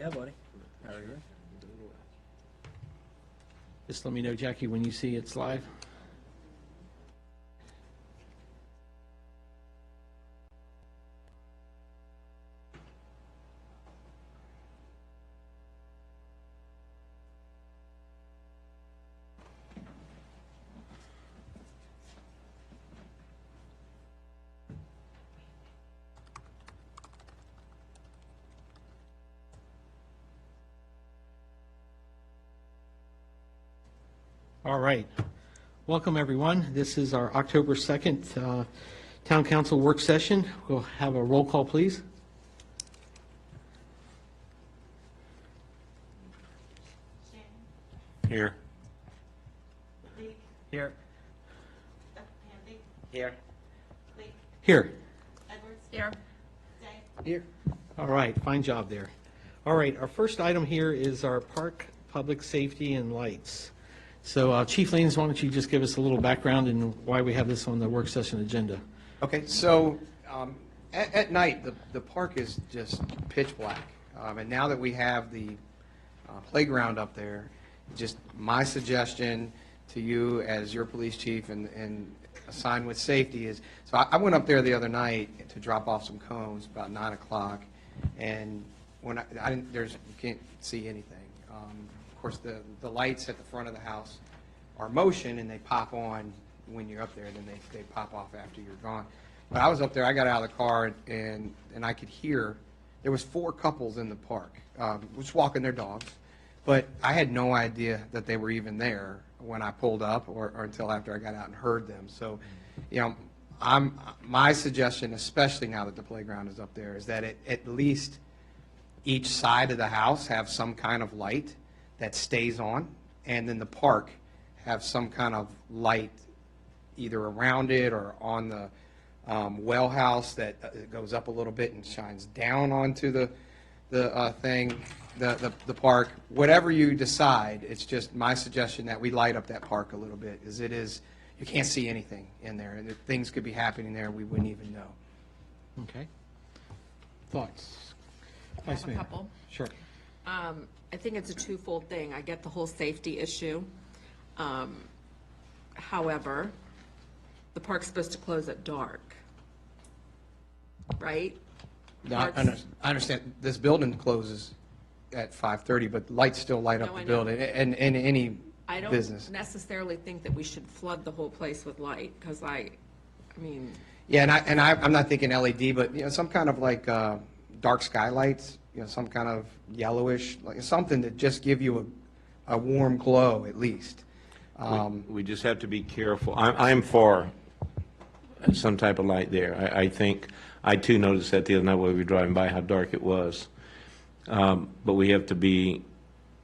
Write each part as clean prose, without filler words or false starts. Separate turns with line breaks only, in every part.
Yeah, buddy. How are you?
Just let me know, Jackie, when you see it's live. All right. Welcome, everyone. This is our October 2nd Town Council work session. We'll have a roll call, please.
Here.
Here. Here.
Here.
Here.
Here.
All right, fine job there. All right, our first item here is our park public safety and lights. So Chief Lanes, why don't you just give us a little background and why we have this on the work session agenda?
Okay, so at night, the park is just pitch black. And now that we have the playground up there, just my suggestion to you as your police chief and assigned with safety is, so I went up there the other night to drop off some cones about 9 o'clock, and when I didn't, you can't see anything. Of course, the lights at the front of the house are motion, and they pop on when you're up there, and then they pop off after you're gone. But I was up there, I got out of the car, and I could hear, there was 4 couples in the park, just walking their dogs, but I had no idea that they were even there when I pulled up or until after I got out and heard them. So, you know, my suggestion, especially now that the playground is up there, is that at least each side of the house have some kind of light that stays on, and then the park have some kind of light either around it or on the well house that goes up a little bit and shines down onto the park. Whatever you decide, it's just my suggestion that we light up that park a little bit, as it is, you can't see anything in there, and things could be happening there we wouldn't even know.
Okay. Thoughts?
I have a couple.
Sure.
I think it's a twofold thing. I get the whole safety issue. However, the park's supposed to close at dark, right?
No, I understand, this building closes at 5:30, but lights still light
No,
up
I
the
know.
building, and any
I don't
business.
necessarily think that we should flood the whole place with light, because I mean,
Yeah, and I'm not thinking LED, but, you know, some kind of like dark skylights, you know, some kind of yellowish, like something that just give you a warm glow at least.
We just have to be careful. I'm for some type of light there. I think, I too noticed that the other night while we were driving by, how dark it was. But we have to be,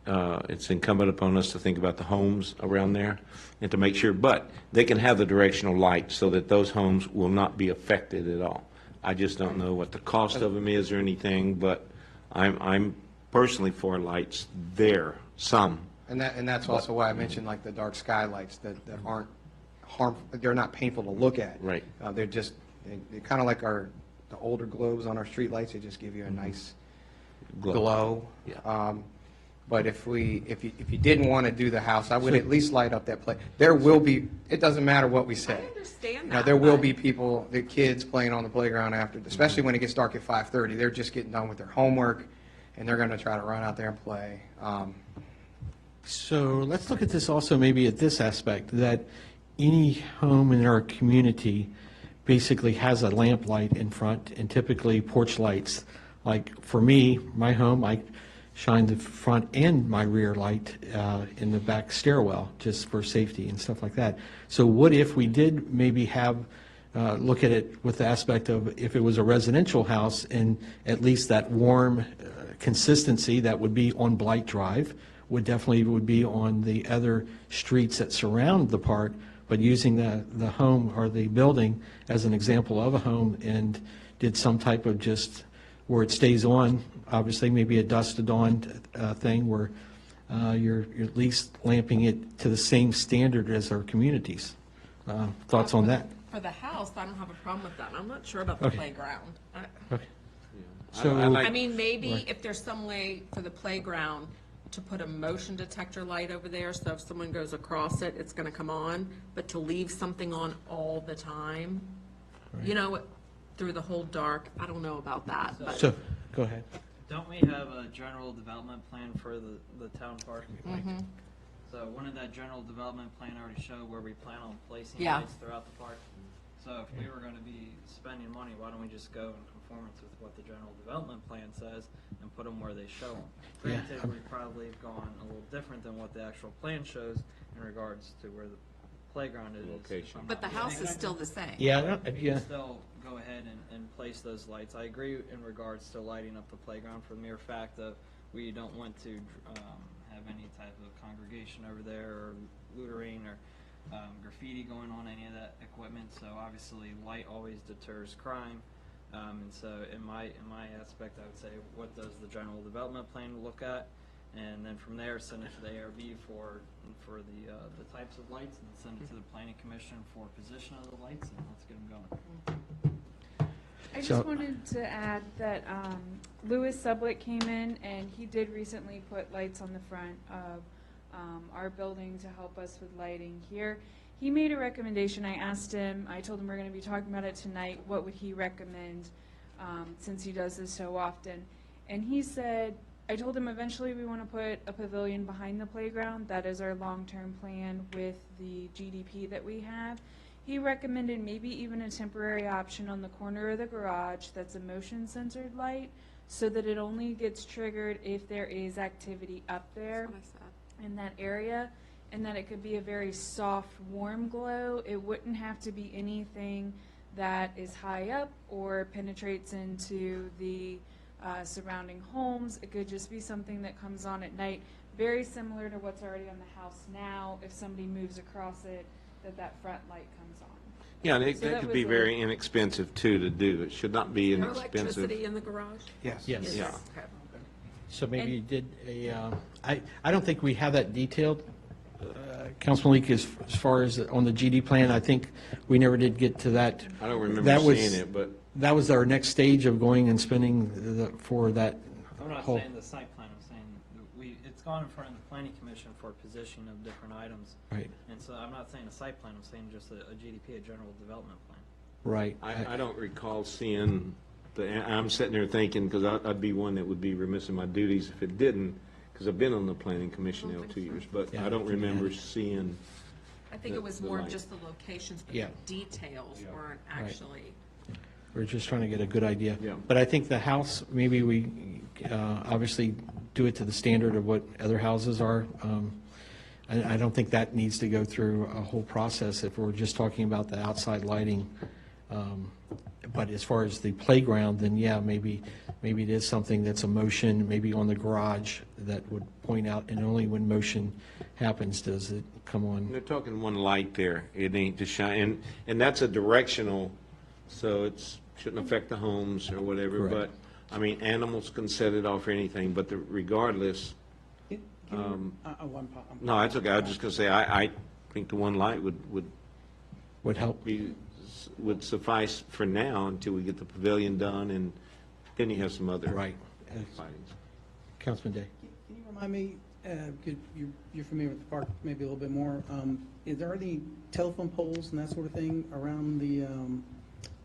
it's incumbent upon us to think about the homes around there and to make sure, but they can have the directional light so that those homes will not be affected at all. I just don't know what the cost of them is or anything, but I'm personally for lights there, some.
And that's also why I mentioned like the dark skylights that aren't harmful, they're not painful to look at.
Right.
They're just, they're kind of like the older globes on our street lights, they just give you a nice glow.
Yeah.
But if you didn't want to do the house, I would at least light up that place. There will be, it doesn't matter what we
I
say.
understand
Now,
that.
there will
but-
be people, the kids playing on the playground after, especially when it gets dark at 5:30. They're just getting done with their homework, and they're going to try to run out there and play.
So let's look at this also maybe at this aspect, that any home in our community basically has a lamp light in front, and typically porch lights. Like for me, my home, I shine the front and my rear light in the back stairwell, just for safety and stuff like that. So what if we did maybe have, look at it with the aspect of if it was a residential house, and at least that warm consistency that would be on Blight Drive would be on the other streets that surround the park, but using the home or the building as an example of a home, and did some type of just where it stays on, obviously maybe a dusk to dawn thing where you're at least lamping it to the same standard as our communities. Thoughts on that?
For the house, I don't have a problem with that. I'm not sure about the
Okay.
playground.
Okay. So-
I like-
I mean, maybe if there's some way for the playground to put a motion detector light over there, so if someone goes across it, it's gonna come on, but to leave something on all the time, you know, through the whole dark, I don't know about that, but.
So, go ahead.
Don't we have a general development plan for the town park? So wouldn't that general development plan already show where we plan on placing
Yeah.
lights throughout the park? So if we were gonna be spending money, why don't we just go in conformance with what the general development plan says and put them where they show them?
Yeah.
Granted, we've probably gone a little different than what the actual plan shows in regards to where the playground is.
Location.
But the house is still the same.
Yeah,
We
yeah,
can still go ahead and place those lights. I agree in regards to lighting up the playground for the mere fact of we don't want to have any type of congregation over there or loitering or graffiti going on any of that equipment. So obviously, light always deters crime. And so in my aspect, I would say, what does the general development plan look at? And then from there, send it to the ARB for the types of lights, and send it to the planning commission for position of the lights, and let's get them going.
I
So-
just wanted to add that Louis Sublett came in and he did recently put lights on the front of our building to help us with lighting here. He made a recommendation. I asked him, I told him we're going to be talking about it tonight. What would he recommend since he does this so often? And he said, I told him eventually we want to put a pavilion behind the playground. That is our long-term plan with the GDP that we have. He recommended maybe even a temporary option on the corner of the garage that's a motion-censored light so that it only gets triggered if there is activity up there
That's what I said.
in that area, and that it could be a very soft, warm glow. It wouldn't have to be anything that is high up or penetrates into the surrounding homes. It could just be something that comes on at night, very similar to what's already on the house now. If somebody moves across it, that front light comes on.
Yeah, and
So
that
that
could
was
be
a-
very inexpensive too to do. It should not be
No
inexpensive.
electricity in the garage?
Yes.
yes.
Yeah.
Okay.
So maybe
And-
you did I don't think we have that detailed, Councilman Leak, as far as on the GD plan. I think we never did get to that.
I don't remember
That was-
seeing it, but
That was our next stage of going and spending for that
I'm not
whole.
saying the site plan, I'm saying it's gone in front of the planning commission for position of different items.
Right,
And so I'm not saying a site plan, I'm saying just a GDP, a general development plan.
right.
I don't recall seeing I'm sitting there thinking, because I'd be one that would be remiss in my duties if it didn't, because I've been on the planning commission now 2 years, but
Yeah,
I don't
I think you
remember
had.
seeing,
I think
The-
it was
the
more
light.
just the locations, but
Yeah.
the details weren't actually.
We're just trying to get a good idea.
Yeah.
But I think the house, maybe we obviously do it to the standard of what other houses are. I don't think that needs to go through a whole process if we're just talking about the outside lighting. But as far as the playground, then yeah, maybe it is something that's a motion, maybe on the garage that would point out, and only when motion happens does it come on.
they're talking one light there. It ain't to shine, and that's a directional, so it's, shouldn't affect the homes or whatever, but,
Correct.
I mean, animals can set it off or anything, but regardless, no, that's okay. I was just gonna say, I think the one light
Would help.
would suffice for now until we get the pavilion done, and then you have some other
Right.
lightings.
Councilman Day.
Can you remind me, because you're familiar with the park maybe a little bit more, is there any telephone poles and that sort of thing around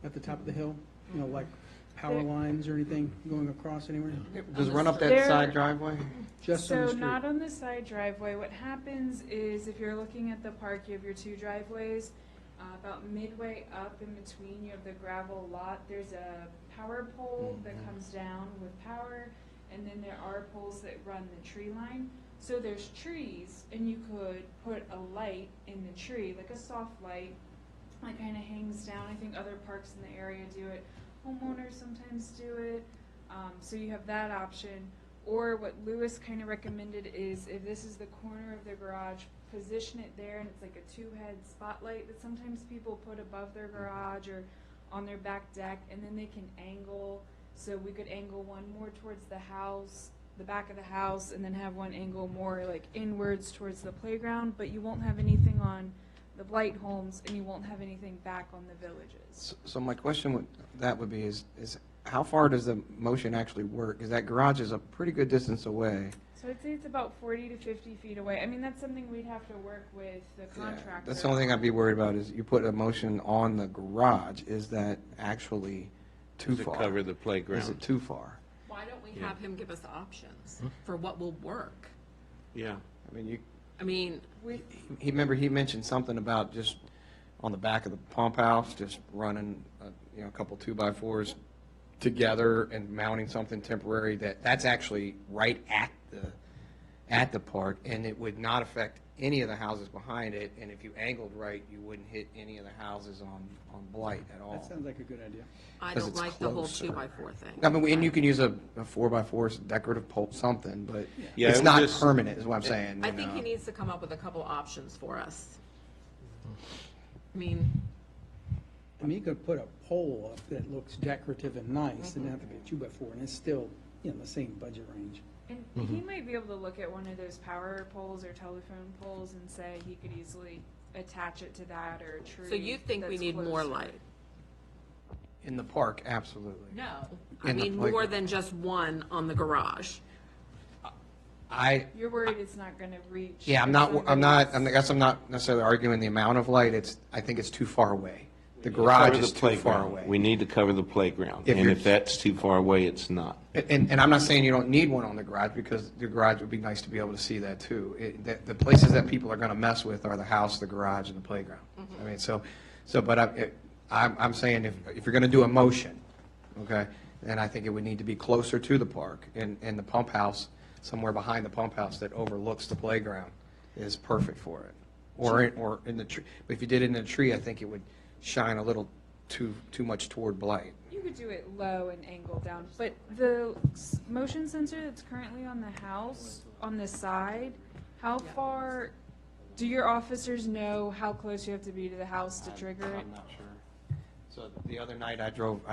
at the top of the hill? You know, like power
There-
lines or anything going across anywhere?
Does it run up that
There-
side driveway?
Just on the
So
street?
not on the side driveway. What happens is if you're looking at the park, you have your two driveways. About midway up in between, you have the gravel lot. There's a power pole that comes down with power, and then there are poles that run the tree line. So there's trees, and you could put a light in the tree, like a soft light, that kind of hangs down. I think other parks in the area do it. Homeowners sometimes do it. So you have that option. Or what Lewis kind of recommended is if this is the corner of the garage, position it there, and it's like a two-head spotlight that sometimes people put above their garage or on their back deck, and then they can angle. So we could angle one more towards the house, the back of the house, and then have one angle more like inwards towards the playground, but you won't have anything on the blight homes, and you won't have anything back on the villages.
So my question would be is how far does the motion actually work? Because that garage is a pretty good distance away.
So I'd say it's about 40 to 50 feet away. I mean, that's something we'd have to work with the
Yeah,
contractor.
that's the only thing I'd be worried about is you put a motion on the garage. Is that actually too
To
far?
cover the
Is
playground.
it too far?
Why don't we
Yeah.
have him give us options for what will work?
Yeah.
I mean,
I mean,
he mentioned something about just on the back of the pump house, just running, a couple 2x4s together and mounting something temporary. That's actually right at the park, and it would not affect any of the houses behind it. And if you angled right, you wouldn't hit any of the houses on Blight at all.
That sounds like a good idea.
I
'Cause
don't
it's
like the whole
closer.
2x4 thing.
I mean, and you can use a 4x4 decorative pole, something, but
Yeah, it
it's
would
not
just-
permanent, is what I'm saying.
I
you
think
know.
he needs to come up with a couple options for us. I mean,
You could put a pole up that looks decorative and nice, and have to be a 2x4, and it's still, the same budget range.
And
Mm-hmm.
he might be able to look at one of those power poles or telephone poles and say he could easily attach it to that or a tree.
so you think we
that's
need more
closer.
light?
In the park, absolutely.
No. I
In the
mean, more
playground.
than just one on the garage.
You're worried it's not going to reach.
Yeah, I'm not necessarily arguing the amount of light. I think it's too far away. The garage
Cover
is
the
too far
playground.
away.
We need to cover the playground,
If
and
you're-
if that's too far away, it's not.
And I'm not saying you don't need one on the garage, because the garage would be nice to be able to see that too. The places that people are gonna mess with are the house, the garage, and the playground. I mean, but I'm saying if you're gonna do a motion, okay, then I think it would need to be closer to the park, and the pump house, somewhere behind the pump house that overlooks the playground is perfect for it. Or in the tree, but if you did it in a tree, I think it would shine a little too much toward Blight.
You could do it low and angle down, but the motion sensor that's currently on the house, on the side, how far, do your officers know how close you have to be to the house to trigger it?
I'm not sure. So the other night I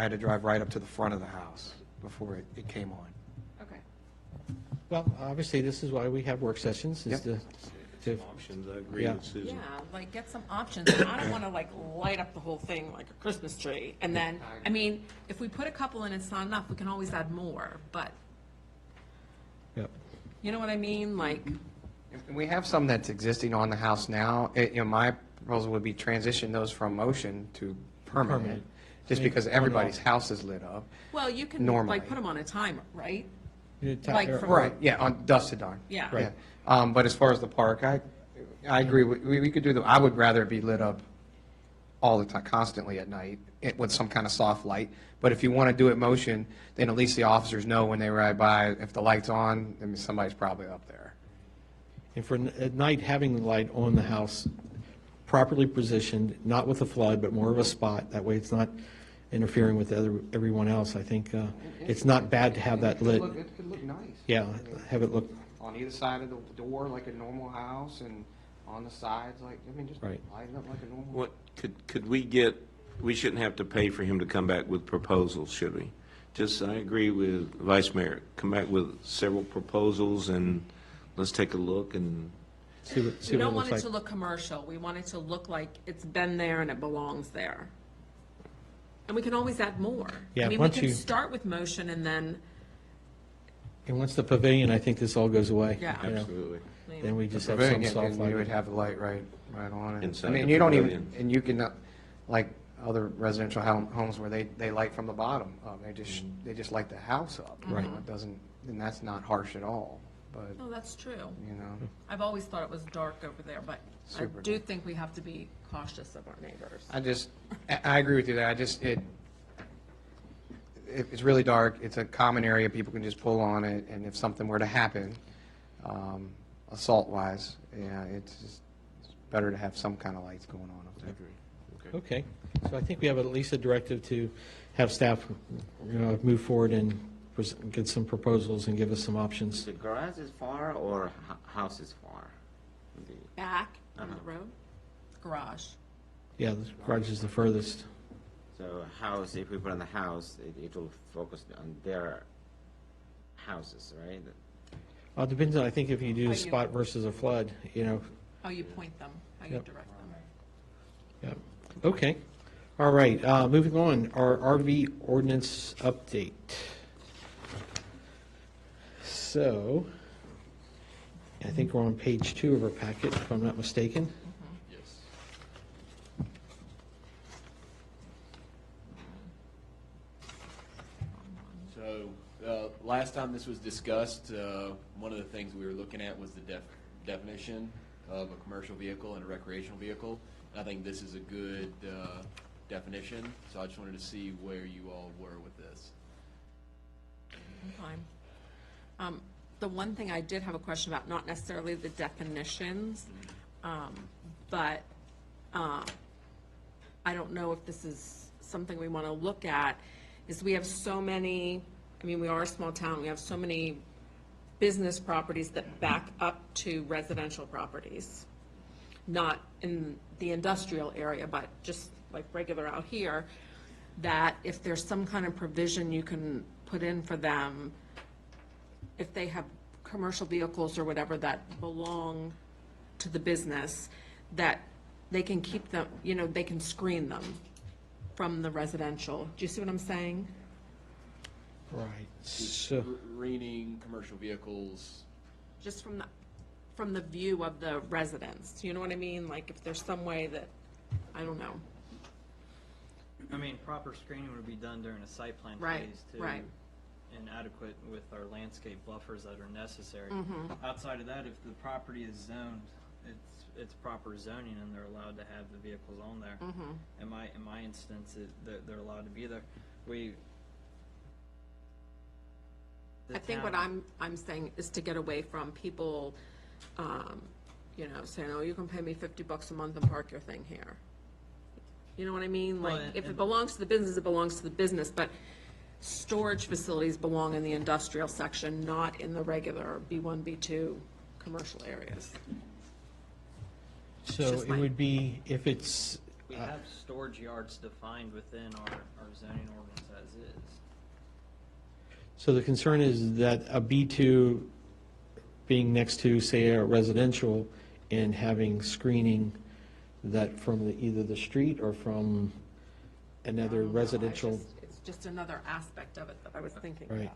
had to drive right up to the front of the house before it came on.
Okay.
Well, obviously, this is why we have work sessions, is
Yep.
to
Options, I agree
Yeah.
with Susan.
Yeah, like get some options. I don't want to like light up the whole thing like a Christmas tree. And then, I mean, if we put a couple in, it's not enough. We can always add more, but
Yep.
you know what I mean? Like,
And we have some that's existing on the house now. My proposal would be transition those from motion to permanent,
Permanent.
just
Make
because
one
everybody's
off.
house is lit up.
well, you can
Normally.
like put them on a timer, right?
You ta-
Like
or-
from-
Right, yeah, on dusk to dawn.
Yeah.
Right.
Yeah. But as far as the park, I agree, we could do I would rather it be lit up all the time, constantly at night, with some kind of soft light. But if you want to do it motion, then at least the officers know when they ride by, if the light's on, I mean, somebody's probably up there.
And for at night, having the light on the house properly positioned, not with a flood, but more of a spot, that way it's not interfering with everyone else. I think it's not bad to have that lit.
It could look nice.
Yeah, have it look,
On either side of the door, like a normal house, and on the sides, just
Right.
lighten up like a normal.
What, could we shouldn't have to pay for him to come back with proposals, should we? I agree with Vice Mayor, come back with several proposals and let's take a look and,
see
We
what it
don't want
looks
it to
like.
look commercial. We want it to look like it's been there and it belongs there. And we can always add more.
Yeah,
I mean, we
once
can
you-
start with motion and then,
And once the pavilion, I think this all goes away.
Yeah.
you know.
absolutely.
Then we just have
Pavilion,
some soft
and you would
light.
have the light right on it.
Inside
I mean,
the
you don't even,
pavilion.
and you can, like other residential homes where they light from the bottom. They just light the house up.
Right.
It doesn't, and that's not harsh at all, but,
oh, that's true.
you know.
I've always thought it was dark over there, but I
Super
do
dark.
think we have to be cautious of our neighbors.
I agree with you there. It's really dark. It's a common area. People can just pull on it, and if something were to happen, assault-wise, yeah, it's better to have some kind of lights going on up there.
Okay, so I think we have at least a directive to have staff, move forward and get some proposals and give us some options.
The garage is far or house is far? The-
Back on the road, garage.
Yeah, the garage is the furthest.
So house, if we put on the house, it will focus on their houses, right?
Well, it depends on, I think if you do
How
a
you-
spot versus a flood,
How you point them, how you
Yep.
direct them.
yeah. Okay, All right, moving on, our RV ordinance update. So, I think we're on page 2 of our packet, if I'm not mistaken.
Yes. So, last time this was discussed, one of the things we were looking at was the definition of a commercial vehicle and a recreational vehicle. I think this is a good definition, so I just wanted to see where you all were with this.
Okay. The one thing I did have a question about, not necessarily the definitions, but I don't know if this is something we want to look at, is we have so many, I mean, we are a small town, we have so many business properties that back up to residential properties, not in the industrial area, but just like regular out here, that if there's some kind of provision you can put in for them, if they have commercial vehicles or whatever that belong to the business, that they can keep them, you know, they can screen them from the residential. Do you see what I'm saying?
Right, so,
Greening commercial vehicles.
Just from the view of the residents. You know what I mean? Like if there's some way that, I don't know.
I mean, proper screening would be done during a site plan
Right,
phase too.
right.
And adequate with our landscape buffers that are necessary.
Mm-hmm.
Outside of that, if the property is zoned, it's proper zoning and they're allowed to have the vehicles on there.
Mm-hmm.
In my instance, they're allowed to be there.
I think what I'm saying is to get away from people, you know, saying, oh, you can pay me $50 a month and park your thing here. You know what I mean?
Well,
Like, if it
and-
belongs to the business, it belongs to the business, but storage facilities belong in the industrial section, not in the regular B1, B2 commercial areas.
so
just
it
my-
would be, if it's,
We have storage yards defined within our zoning ordinance as is.
so the concern is that a B2 being next to, say, a residential and having screening that from either the street or from another
I don't know.
residential.
It's just another aspect of it that I was thinking
Right.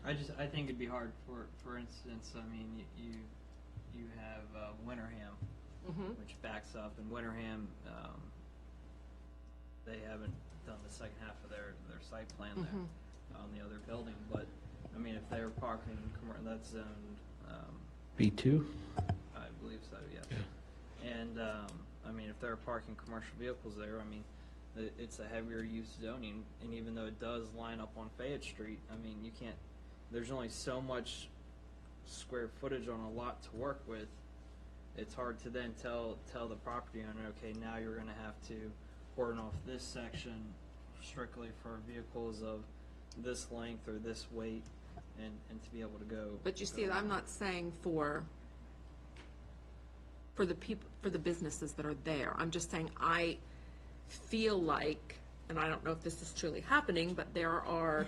about.
I think it'd be hard for instance, I mean, you have Winterham,
Mhm.
which backs up, and Winterham, they haven't done the second half of their site plan there on the other building, but, I mean, if they're parking, that's zoned,
B2?
I believe so, yes. And, I mean, if they're parking commercial vehicles there, I mean, it's a heavier use zoning, and even though it does line up on Fayette Street, I mean, you can't, there's only so much square footage on a lot to work with. It's hard to then tell the property owner, okay, now you're gonna have to cordon off this section strictly for vehicles of this length or this weight, and to be able to go.
But you see, I'm not saying for the people, for the businesses that are there. I'm just saying I feel like, and I don't know if this is truly happening, but there are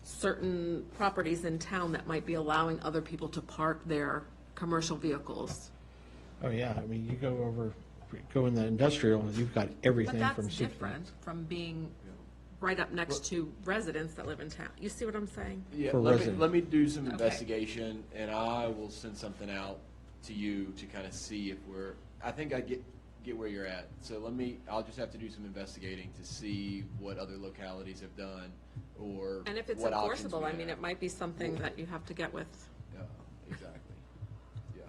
certain properties in town that might be allowing other people to park their commercial vehicles.
Oh, yeah, I mean, you go in the industrial, you've got
But
everything from
that's
soup.
different from being right up next to residents that live in town. You see what I'm saying?
Yeah,
For
let
resident.
me do some
Okay.
investigation, and I will send something out to you to kind of see if I think I get where you're at. So I'll just have to do some investigating to see what other localities have done, or
And if it's
what options
enforceable,
we
I mean,
have.
it might be something that you have to get with.
Yeah, exactly, yeah.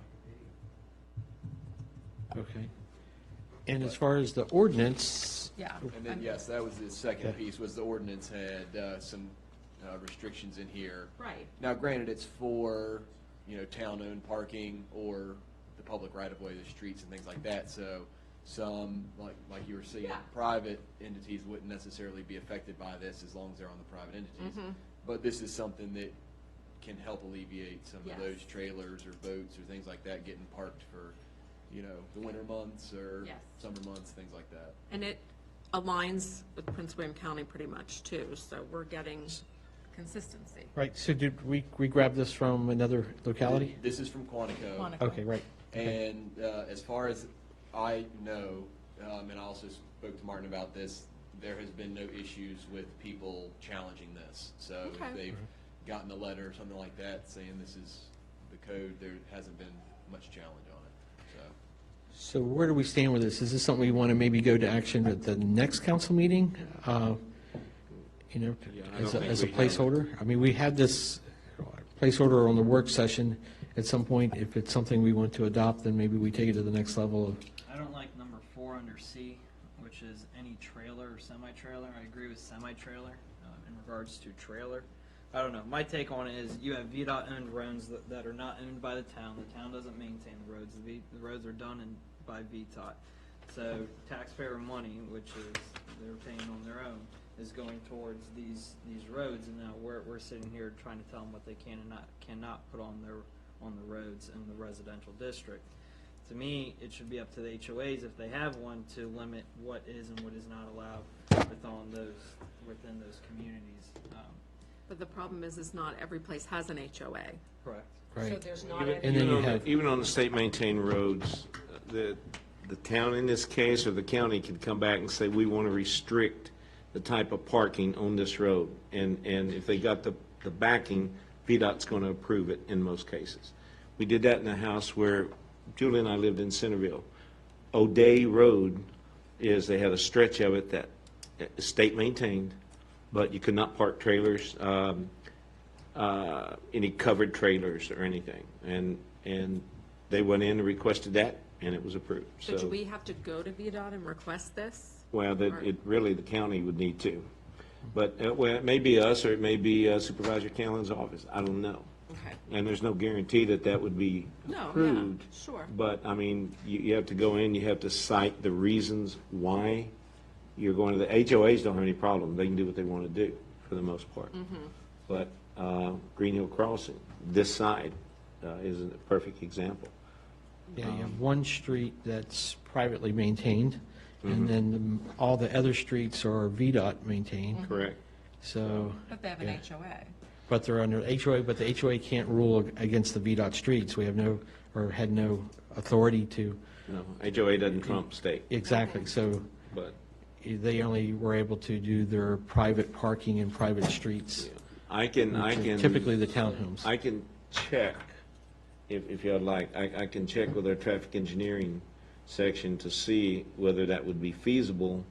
Okay. And as far as the ordinance,
Yeah.
And then, yes, that was the second
Okay.
piece, was the ordinance had some restrictions in here.
Right.
Now, granted, it's for, town-owned parking or the public right-of-way, the streets and things like that, so some, like you were saying,
Yeah.
private entities wouldn't necessarily be affected by this as long as they're on the private entities.
Mm-hmm.
But this is something that can help alleviate some
Yes.
of those trailers or boats or things like that getting parked for, the winter months or
Yes.
summer months, things like that.
And it aligns with Prince William County pretty much too, so we're getting consistency.
right, so did we grab this from another locality?
This is from Quantico.
Quantico.
Okay, right. Okay.
And as far as I know, and I also spoke to Martin about this, there has been no issues with people challenging this. So
Okay.
if they've gotten a letter or something like that saying this is the code, there hasn't been much challenge on it, so.
So where do we stand with this? Is this something we want to maybe go to action at the next council meeting? You know,
Yeah, I don't
as a
think
as a
we have.
placeholder? I mean, we had this placeholder on the work session. At some point, if it's something we want to adopt, then maybe we take it to the next level of,
I don't like number 4 under C, which is any trailer or semi-trailer. I agree with semi-trailer in regards to trailer. I don't know. My take on it is you have VDOT owned roads that are not owned by the town. The town doesn't maintain the roads. The roads are done by VDOT. So taxpayer money, which is they're paying on their own, is going towards these roads, and now we're sitting here trying to tell them what they can and cannot put on the roads in the residential district. To me, it should be up to the HOAs, if they have one, to limit what is and what is not allowed within those communities.
But the problem is not every place has an HOA.
Correct.
So
right?
there's not
And
any,
then you
on the-
have-
Even on the state-maintained roads, the town in this case, or the county, could come back and say, we want to restrict the type of parking on this road. And if they got the backing, VDOT's going to approve it in most cases. We did that in a house where Julie and I lived in Centerville. O'Day Road they had a stretch of it that is state-maintained, but you could not park trailers, any covered trailers or anything. And they went in and requested that, and it was approved.
so do we have to go to VDOT and request this?
Well,
Or-
really, the county would need to. But, well, it may be us, or it may be Supervisor Callen's office, I don't know.
Okay.
And there's no guarantee that that would be
No, yeah,
approved.
sure.
But, I mean, you have to go in, you have to cite the reasons why you're going to, the HOAs don't have any problem, they can do what they want to do, for the most part. But Green Hill Crossing, this side, is a perfect example.
Yeah, you have one street that's privately maintained, and then all the other streets are VDOT maintained,
Correct.
so,
But they have
Yeah.
an HOA.
but they're under HOA, but the HOA can't rule against the VDOT streets. We have no, or had no authority to,
No, HOA doesn't trump state,
exactly, so
but
they only were able to do their private parking in private streets,
I can.
typically the townhomes.
I can check, if you'd like, I can check with our traffic engineering section to see whether that would be feasible,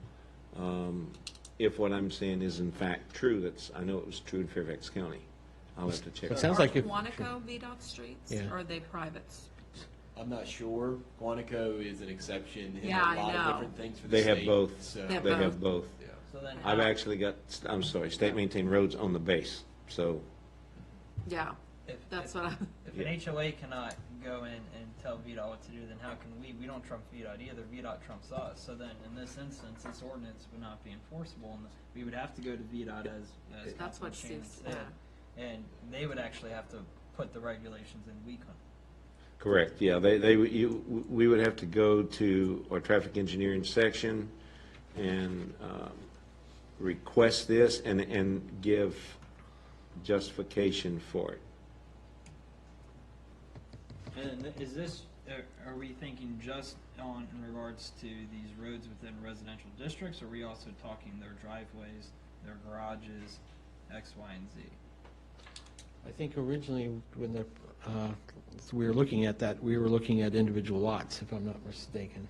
if what I'm saying is in fact true. I know it was true in Fairfax County. I'll have to check.
It sounds like if,
Quantico VDOT streets,
Yeah.
or are they privates?
I'm not sure. Quantico is an exception in
Yeah,
a
I
lot
know.
of different things for the
They
state.
have both.
So,
They have
They have both.
yeah.
So then
I've
how-
actually got, state-maintained roads on the base, so,
Yeah,
if-
that's
if-
what I'm,
If an HOA cannot go in and tell VDOT what to do, then how can we? We don't trump VDOT either. VDOT trumps us. So then, in this instance, this ordinance would not be enforceable, and we would have to go to VDOT as
that's
Councilman
what
Shannon
Sue's,
said,
yeah.
and they would actually have to put the regulations in. We couldn't.
correct, yeah. We would have to go to our traffic engineering section and request this and give justification for it.
And is this? Are we thinking just in regards to these roads within residential districts, or are we also talking their driveways, their garages, X, Y, and Z?
I think originally when we were looking at that, we were looking at individual lots, if I'm not mistaken.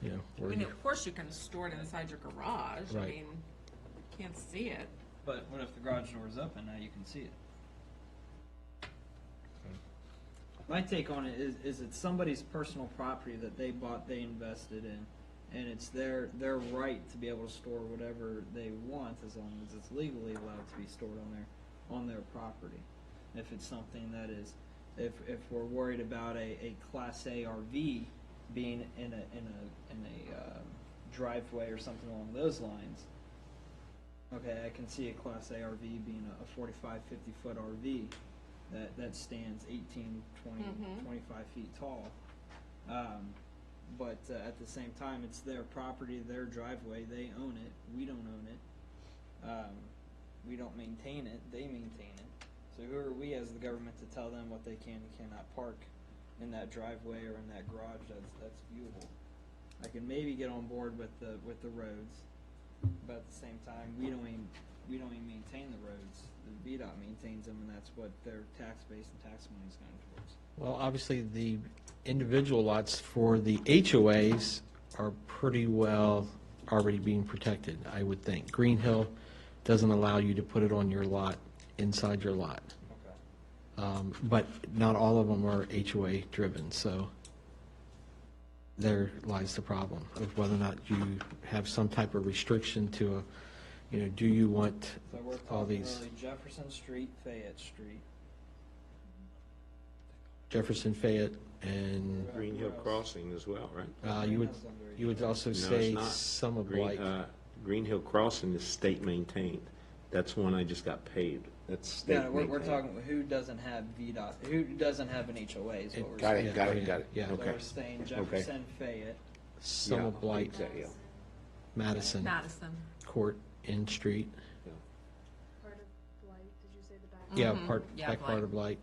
You know,
I
where
mean,
you-
of course you can store it inside your garage. I
Right.
mean, you can't see it.
But what if the garage door is open, now you can see it? My take on it is it's somebody's personal property that they bought, they invested in, and it's their right to be able to store whatever they want as long as it's legally allowed to be stored on their property. If it's something that is, if we're worried about a Class A RV being in a driveway or something along those lines, okay, I can see a Class A RV being a 45, 50-foot RV that stands 18, 20, 25 feet tall. But at the same time, it's their property, their driveway, they own it, we don't own it. We don't maintain it, they maintain it. So who are we as the government to tell them what they can and cannot park in that driveway or in that garage that's viewable? I can maybe get on board with the roads, but at the same time, we don't even maintain the roads. The VDOT maintains them, and that's what their tax base and tax money is going towards.
Well, obviously, the individual lots for the HOAs are pretty well already being protected, I would think. Green Hill doesn't allow you to put it on your lot, inside your lot. But not all of them are HOA driven, so there lies the problem of whether or not you have some type of restriction to do you want
So we're
all
talking
these
really Jefferson Street, Fayette Street.
Jefferson, Fayette, and
Green Hill Crossing as well, right?
you would also
No,
say
it's not.
some of
Green,
like,
Green Hill Crossing is state maintained. That's one I just got paved. That's state
Yeah, we're
maintained.
talking, who doesn't have VDOT, who doesn't have an HOA is what we're
Got
saying.
it, got it, got it.
Yeah.
So
Okay.
we're saying Jefferson, Fayette.
some
Yeah,
of Blight,
exactly, yeah.
Madison,
Madison.
Court, and Street.
Part of Blight, did you say the back?
Yeah,
Mhm. Yeah,
back part of Blight.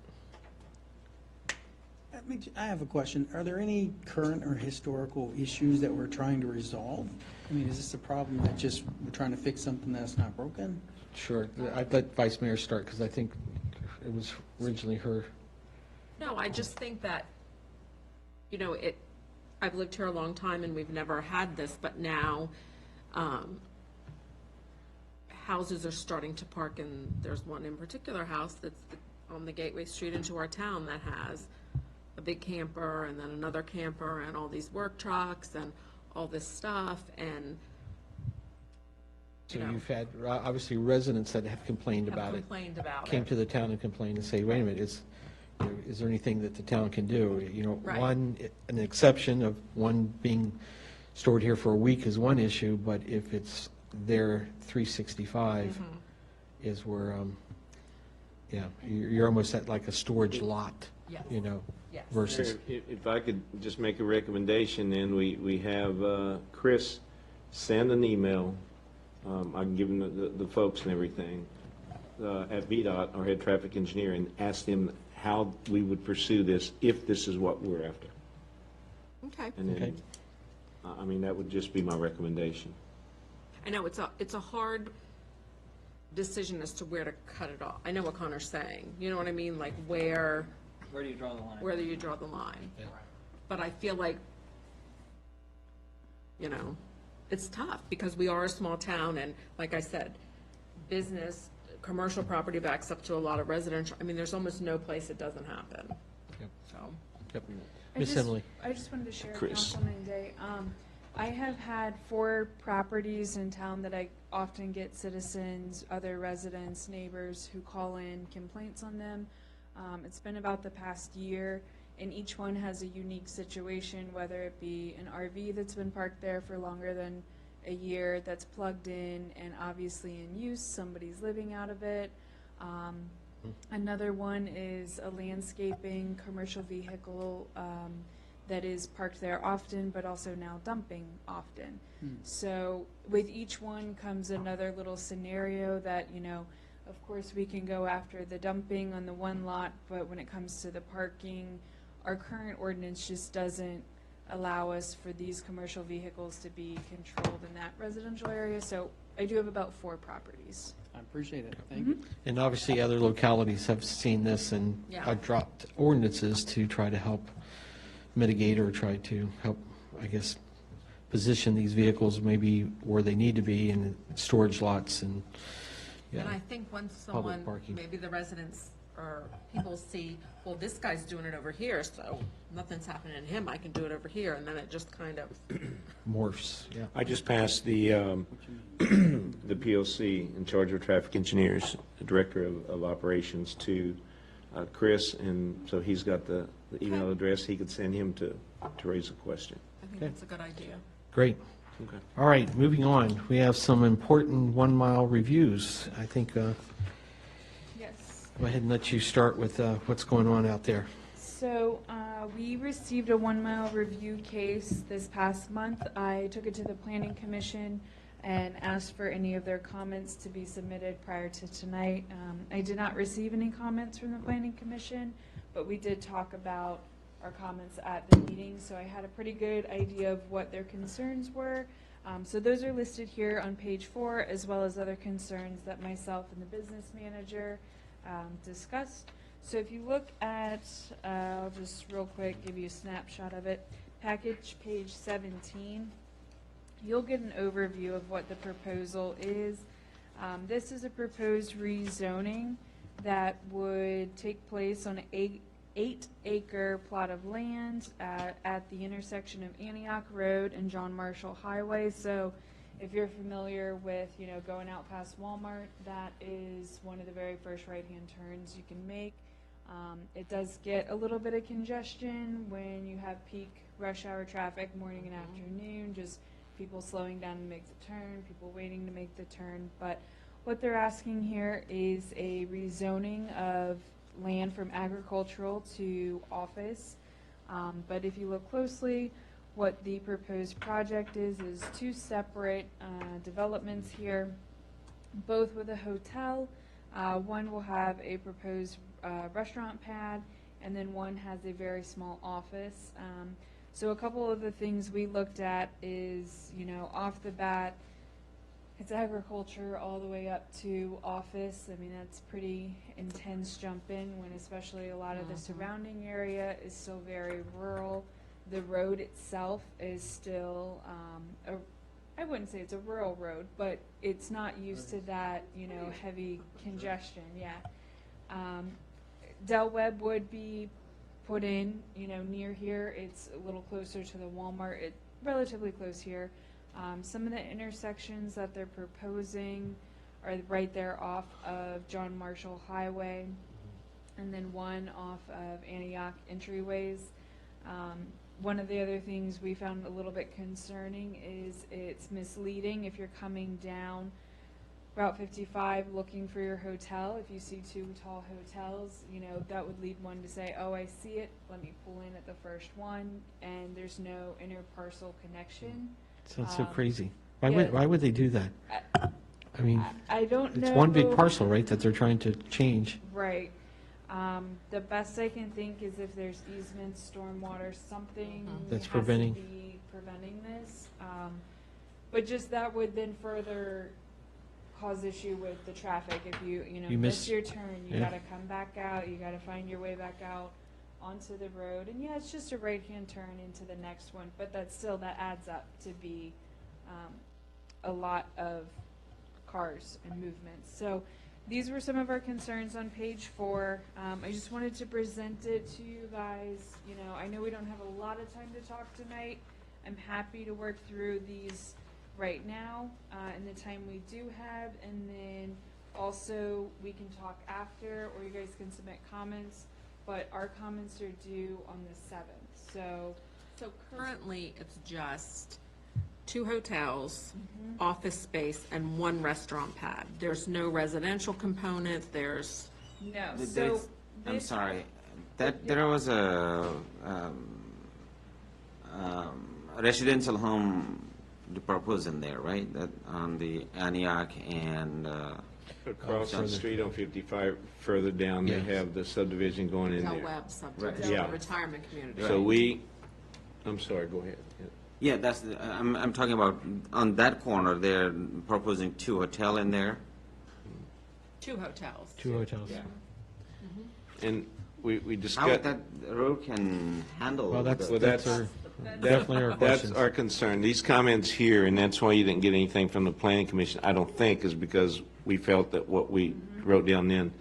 I have a question. Are there any current or historical issues that we're trying to resolve? I mean, is this a problem that just we're trying to fix something that's not broken?
Sure, I'd let Vice Mayor start, because I think it was originally her.
No, I just think that, I've lived here a long time and we've never had this, but now, houses are starting to park, and there's one in particular house that's on the Gateway Street into our town that has a big camper and then another camper and all these work trucks and all this stuff, and
So
you know,
you've had, obviously, residents that have complained
have
about it.
complained about
Came
it.
to the town and complained and say, wait a minute, is there anything that the town can do?
Right.
An exception of one being stored here for a week is one issue, but if it's there 365
Mm-hmm.
is where, you're almost at like a storage lot,
Yes. Yes.
versus,
If I could just make a recommendation, then we have Chris send an email. I can give him the folks and everything at VDOT, our head traffic engineer, and ask them how we would pursue this if this is what we're after.
Okay.
And
Okay.
then, I mean, that would just be my recommendation.
I know it's a hard decision as to where to cut it off. I know what Connor's saying. You know what I mean? Like where
Where do you draw the line?
do you draw the line? But I feel like, it's tough because we are a small town, and like I said, business, commercial property backs up to a lot of residential. I mean, there's almost no place it doesn't happen.
Yep.
So,
Yep.
I
Miss
just-
Emily.
I just wanted to share,
Chris.
Councilman Day. I have had 4 properties in town that I often get citizens, other residents, neighbors who call in complaints on them. It's been about the past year, and each one has a unique situation, whether it be an RV that's been parked there for longer than a year, that's plugged in and obviously in use, somebody's living out of it. Another one is a landscaping commercial vehicle that is parked there often, but also now dumping often. So with each one comes another little scenario that, of course, we can go after the dumping on the one lot, but when it comes to the parking, our current ordinance just doesn't allow us for these commercial vehicles to be controlled in that residential area. So I do have about 4 properties.
I appreciate it. Thank you.
And obviously, other localities have seen this and
Yeah.
dropped ordinances to try to help mitigate or try to help, I guess, position these vehicles maybe where they need to be in storage lots and,
and I
yeah.
think once
Public
someone,
parking.
maybe the residents or people see, well, this guy's doing it over here, so nothing's happening to him, I can do it over here, and then it just kind of,
Morphs, yeah.
I just passed the the POC in charge of traffic engineers, the director of operations, to Chris, and so he's got the email address. He could send him to raise a question.
I think
Okay.
that's a good idea.
Great.
Okay.
All right, moving on. We have some important 1-mile reviews. I think, go
Yes.
ahead and let you start with what's going on out there.
So we received a 1-mile review case this past month. I took it to the Planning Commission and asked for any of their comments to be submitted prior to tonight. I did not receive any comments from the Planning Commission, but we did talk about our comments at the meeting, so I had a pretty good idea of what their concerns were. So those are listed here on page 4, as well as other concerns that myself and the business manager discussed. So if you look at, I'll just real quick give you a snapshot of it, package page 17, you'll get an overview of what the proposal is. This is a proposed rezoning that would take place on an 8-acre plot of land at the intersection of Antioch Road and John Marshall Highway. So if you're familiar with, going out past Walmart, that is one of the very first right-hand turns you can make. It does get a little bit of congestion when you have peak rush hour traffic, morning and afternoon, just people slowing down to make the turn, people waiting to make the turn. But what they're asking here is a rezoning of land from agricultural to office. But if you look closely, what the proposed project is 2 separate developments here, both with a hotel. One will have a proposed restaurant pad, and then one has a very small office. So a couple of the things we looked at is, off the bat, it's agriculture all the way up to office. I mean, that's pretty intense jump in when especially a lot of the surrounding area is still very rural. The road itself is still, I wouldn't say it's a rural road, but it's not used to that, heavy congestion, yeah. Del Webb would be put in, near here. It's a little closer to the Walmart, relatively close here. Some of the intersections that they're proposing are right there off of John Marshall Highway, and then one off of Antioch entryways. One of the other things we found a little bit concerning is it's misleading if you're coming down Route 55 looking for your hotel. If you see 2 tall hotels, that would lead one to say, oh, I see it, let me pull in at the first one, and there's no interparcel connection.
Sounds so crazy.
yeah.
Why would they do that? I mean,
I don't know.
it's one big parcel, right, that they're trying to change.
Right. The best I can think is if there's easements, stormwater, something
That's
has
preventing.
to be preventing this. But just that would then further cause issue with the traffic. If you
You
miss
miss-
your turn, you
yeah.
gotta come back out, you gotta find your way back out onto the road. And yeah, it's just a right-hand turn into the next one, but that adds up to be a lot of cars and movements. So these were some of our concerns on page 4. I just wanted to present it to you guys. I know we don't have a lot of time to talk tonight. I'm happy to work through these right now in the time we do have, and then also we can talk after, or you guys can submit comments, but our comments are due on the 7th.
So currently, it's just 2 hotels, office space, and 1 restaurant pad. There's no residential component, there's,
No,
Th-
so
there's- I'm
this-
sorry, there was a residential home proposed in there, right? That on the Antioch and,
Across the
further.
street on 55, further down, they
Yeah.
have the subdivision going in
Del
there.
Webb subdivision,
Yeah.
the retirement community.
So I'm sorry, go ahead. Yeah.
yeah, I'm talking about, on that corner, they're proposing 2 hotel in there.
2 hotels.
2 hotels.
And we
How
discussed,
that road can handle.
Well, that's
the-
definitely our
that's
questions.
our concern. These comments here, and that's why you didn't get anything from the planning commission, I don't think, is because we felt that what we wrote down then.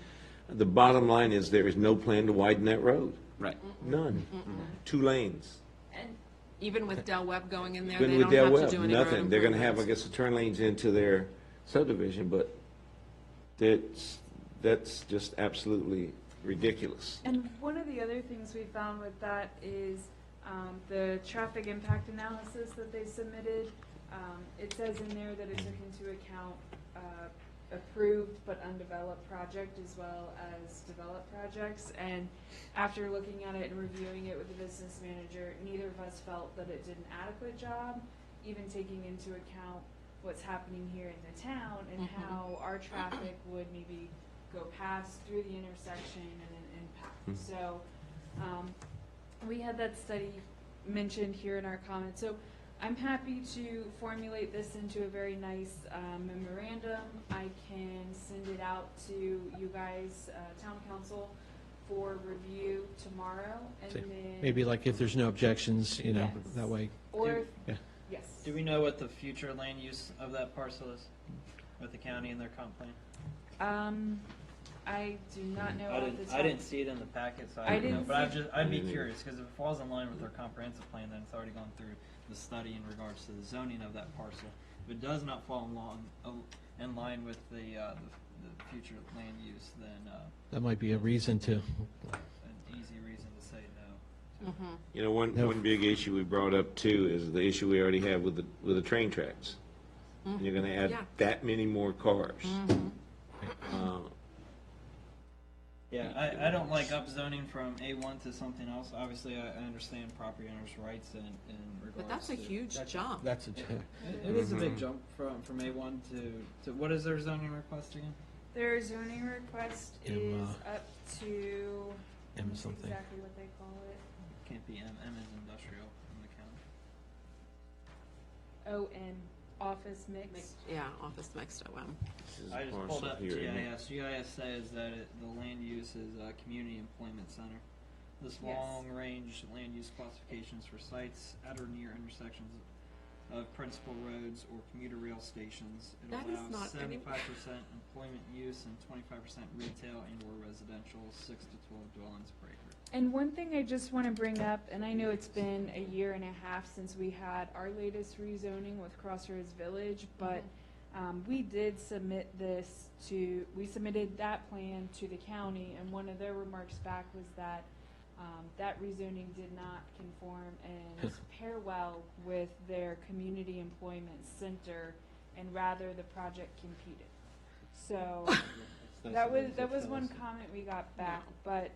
The bottom line is there is no plan to widen that road.
Right.
None. 2 lanes.
And even with Del Webb going in there,
Been
they
with
don't
Del
have to
Webb,
do any road
nothing. They're gonna have, I
improvements.
guess, the turn lanes into their subdivision, but that's just absolutely ridiculous.
And one of the other things we found with that is the traffic impact analysis that they submitted. It says in there that it took into account approved but undeveloped project as well as developed projects. And after looking at it and reviewing it with the business manager, neither of us felt that it did an adequate job, even taking into account what's happening here in the town and how our traffic would maybe go past through the intersection and an impact. So we had that study mentioned here in our comments. So I'm happy to formulate this into a very nice memorandum. I can send it out to you guys, town council, for review tomorrow, and then.
Maybe like if there's no objections, you know,
Yes.
that way.
Or,
Yeah.
yes.
Do we know what the future land use of that parcel is with the county and their comp plan?
I do not know.
I
off the
didn't,
top-
I didn't see it in the packet, so
I
I didn't know.
didn't
But
see-
I'd be curious, because if it falls in line with our comprehensive plan, then it's already gone through the study in regards to the zoning of that parcel. If it does not fall in line with the future land use, then
That might be a reason to,
an easy reason to say no.
You know, one,
No.
one big issue we brought up too is the issue we already have with the train tracks. And you're gonna add
Yeah.
that many more cars.
Yeah, I don't like upzoning from A1 to something else. Obviously, I understand property owners' rights in regards
But that's a
to-
huge jump.
that's a,
It is a big jump from A1 to, what is their zoning request again?
Their zoning request
M,
is up to, let
M
me see
something.
exactly what they call it.
Can't be M is industrial in the county.
OM, office mix.
Yeah, office mixed OM.
This is
I just
parcel
pulled up
here, isn't it?
GIS. GIS says that the land use is a community employment center. This
Yes.
long-range land use classifications for sites at or near intersections of principal roads or commuter rail stations. It
That is
allows
not any-
75% employment use and 25% retail and/or residential, 6 to 12 dwellings per acre.
And one thing I just want to bring up, and I know it's been a year and a half since we had our latest rezoning with Crossroads Village, but we did submit we submitted that plan to the county, and one of their remarks back was that that rezoning did not conform and pair well with their community employment center, and rather the project competed. So that was one comment we got back, but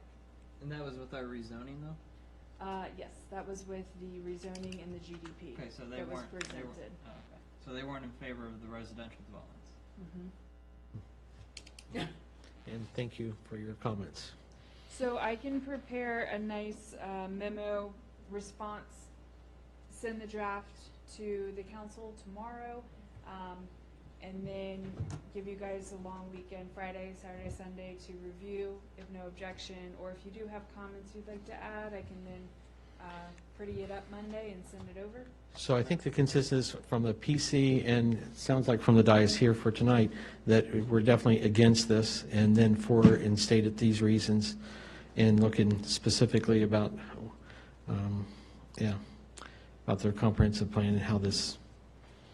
And that was with our rezoning, though?
yes, that was with the rezoning and the GDP.
Okay, so they
that was
weren't, they were,
presented.
oh, okay. So they weren't in favor of the residential dwellings?
Mhm.
and thank you for your comments.
So I can prepare a nice memo response, send the draft to the council tomorrow, and then give you guys a long weekend, Friday, Saturday, Sunday, to review, if no objection, or if you do have comments you'd like to add, I can then pretty it up Monday and send it over.
So I think the consensus from the PC and it sounds like from the dais here for tonight, that we're definitely against this, and then and stated these reasons, and looking specifically about, about their comprehensive plan and how this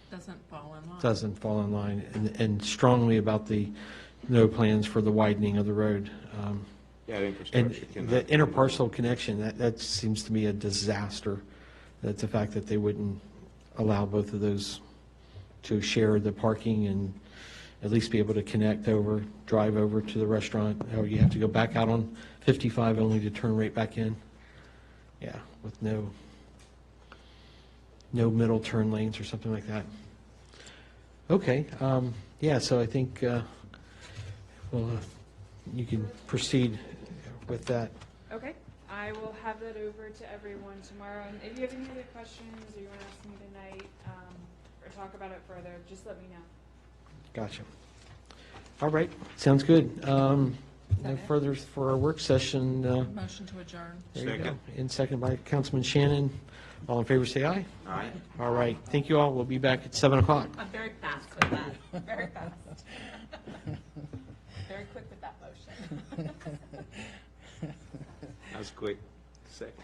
Doesn't fall in line.
doesn't fall in line, and strongly about the no plans for the widening of the road.
Yeah,
And
infrastructure
the
cannot.
interparcel connection, that seems to me a disaster, that the fact that they wouldn't allow both of those to share the parking and at least be able to connect over, drive over to the restaurant, or you have to go back out on 55 only to turn right back in. Yeah, with no middle turn lanes or something like that. Okay, yeah, so I think, well, you can proceed with that.
Okay, I will have that over to everyone tomorrow, and if you have any other questions, or you want to ask me tonight, or talk about it further, just let me know.
Gotcha. All right, sounds good. No
it?
further for our work session.
Motion to adjourn.
There you go.
Second.
And second by Councilman Shannon. All in favor, say aye.
Aye.
All right, thank you all. We'll be back at 7 o'clock.
I'm very fast with that, very fast. Very quick with that motion.
That was quick. Second.